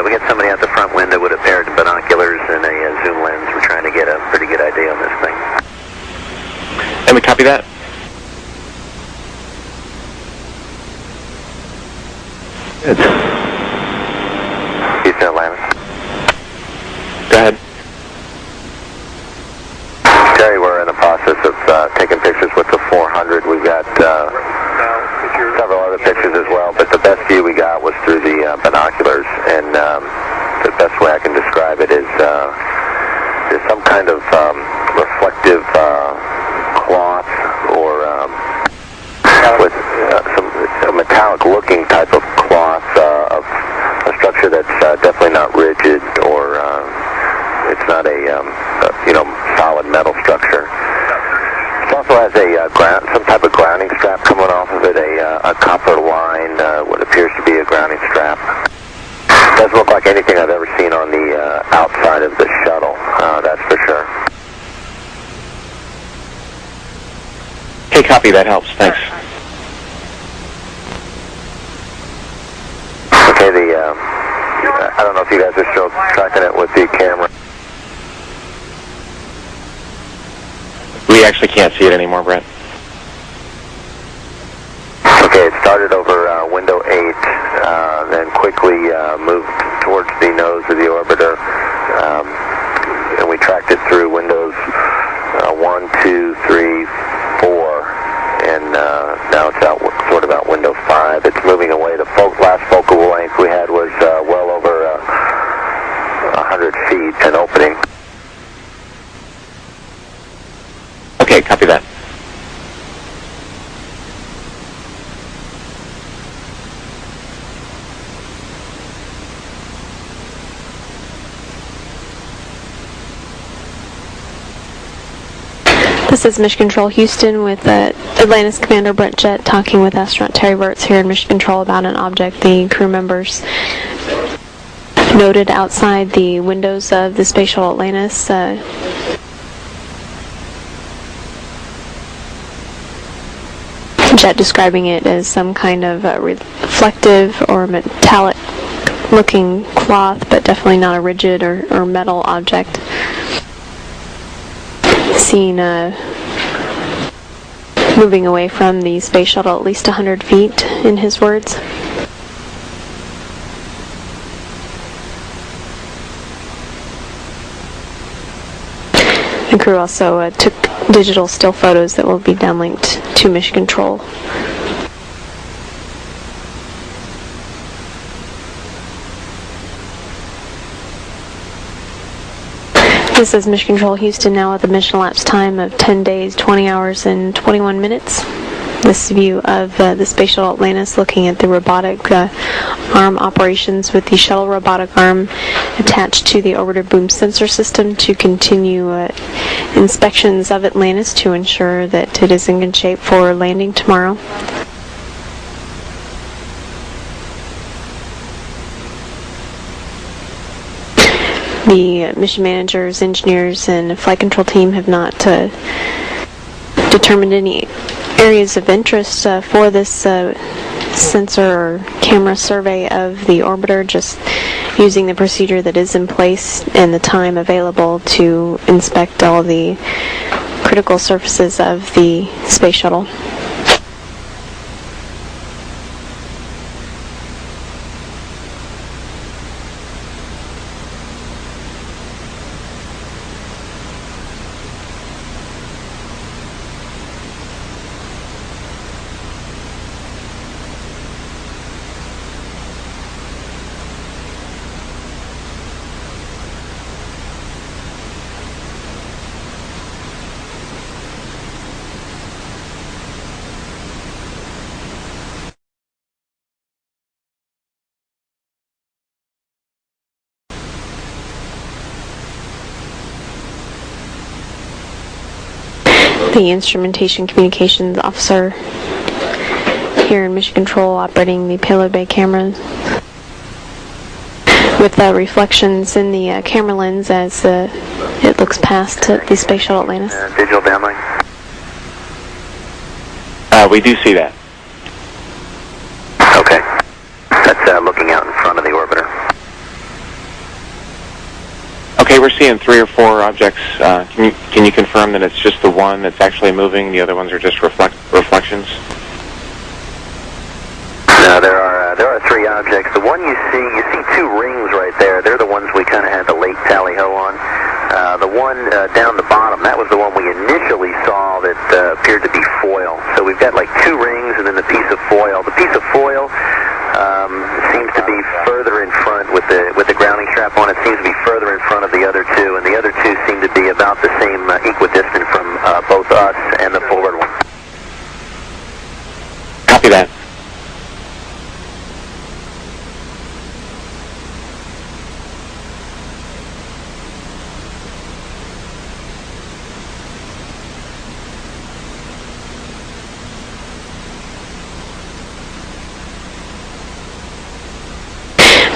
we got somebody out the front window with a pair of binoculars and a zoom lens. We're trying to get a pretty good idea on this thing. And we copy that. Houston, Atlanta. Go ahead. Terry, we're in the process of taking pictures with the 400. We've got several other pictures as well, but the best view we got was through the binoculars, and the best way I can describe it is there's some kind of reflective cloth or with a metallic-looking type of cloth of a structure that's definitely not rigid or it's not a solid metal structure. It also has some type of grounding strap coming off of it, a copper line, what appears to be a grounding strap. Doesn't look like anything I've ever seen on the outside of the shuttle, that's for sure. Okay, copy, that helps, thanks. Okay, I don't know if you guys are still tracking it with the camera. We actually can't see it anymore, Brett. Okay, it started over window 8, then quickly moved towards the nose of the orbiter, and we tracked it through windows 1, 2, 3, 4, and now it's out sort of out window 5. It's moving away. The last focal length we had was well over 100 feet, an opening. Okay, copy that. This is Mission Control Houston with Atlantis Commander Brett Jett talking with astronaut Terry Virts here in Mission Control about an object the crew members noted outside the windows of the Space Shuttle Atlantis. Jett describing it as some kind of reflective or metallic looking cloth, but definitely not a rigid or metal object. Seen moving away from the space shuttle at least 100 feet, in his words. The crew also took digital still photos that will be downlinked to Mission Control. This is Mission Control Houston now with a mission elapsed time of 10 days, 20 hours, and 21 minutes. This view of the Space Shuttle Atlantis looking at the robotic arm operations with the shuttle robotic arm attached to the orbiter boom sensor system to continue inspections of Atlantis to ensure that it is in good shape for landing tomorrow. The mission managers, engineers, and flight control team have not determined any areas of interest for this sensor or camera survey of the orbiter, just using the procedure that is in place and the time available to inspect all the critical surfaces of the space shuttle. The instrumentation communications officer here in Mission Control operating the payload bay cameras with reflections in the camera lens as it looks past the Space Shuttle Atlantis. Digital downlink. We do see that. Okay. That's looking out in front of the orbiter. Hey, we're seeing 3 or 4 objects. Can you confirm that it's just the one that's actually moving? The other ones are just reflections? No, there are 3 objects. The one you see 2 rings right there. They're the ones we kind of had the late tally-ho on. The one down the bottom, that was the one we initially saw that appeared to be foil. So we've got like 2 rings and then the piece of foil. The piece of foil seems to be further in front with the grounding strap on. It seems to be further in front of the other 2, and the other 2 seem to be about the same equidistant from both us and the forward one. Copy that.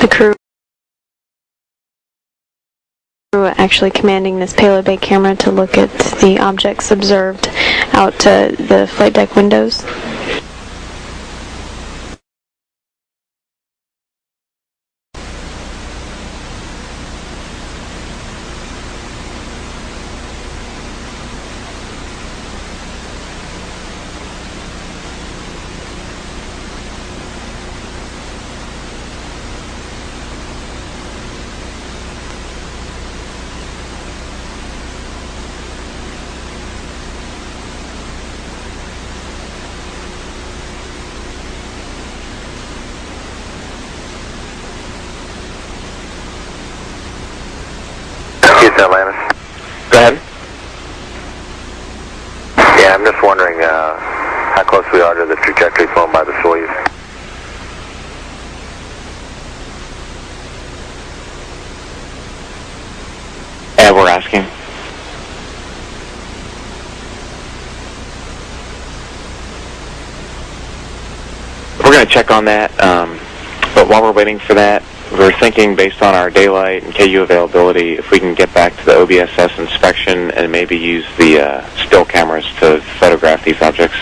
The crew actually commanding this payload bay camera to look at the objects observed out the flight deck windows. Atlantis. Go ahead. Yeah, I'm just wondering how close we are to the trajectory flown by the Soyuz. Yeah, we're asking. We're going to check on that, but while we're waiting for that, we're thinking based on our daylight and KU availability, if we can get back to the OBSS inspection and maybe use the still cameras to photograph these objects.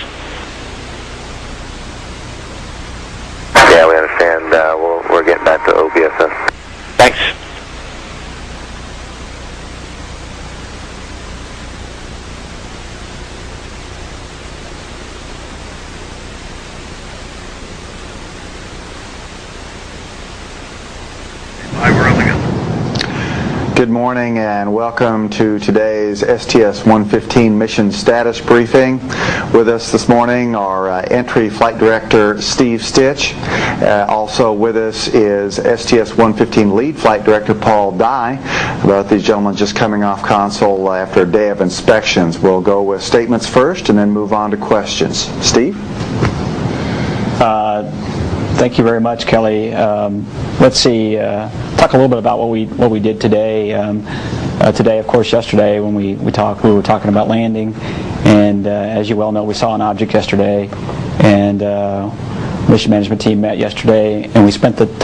Yeah, we understand. We're getting back to OBSS. Thanks. Good morning and welcome to today's STS-115 mission status briefing. With us this morning are Entry Flight Director Steve Stitch. Also with us is STS-115 Lead Flight Director Paul Dye. Both these gentlemen just coming off console after a day of inspections. We'll go with statements first and then move on to questions. Steve? Thank you very much, Kelly. Let's see. Talk a little bit about what we did today. Today, of course, yesterday when we were talking about landing, and as you well know, we saw an object yesterday, and mission management team met yesterday, and we spent the time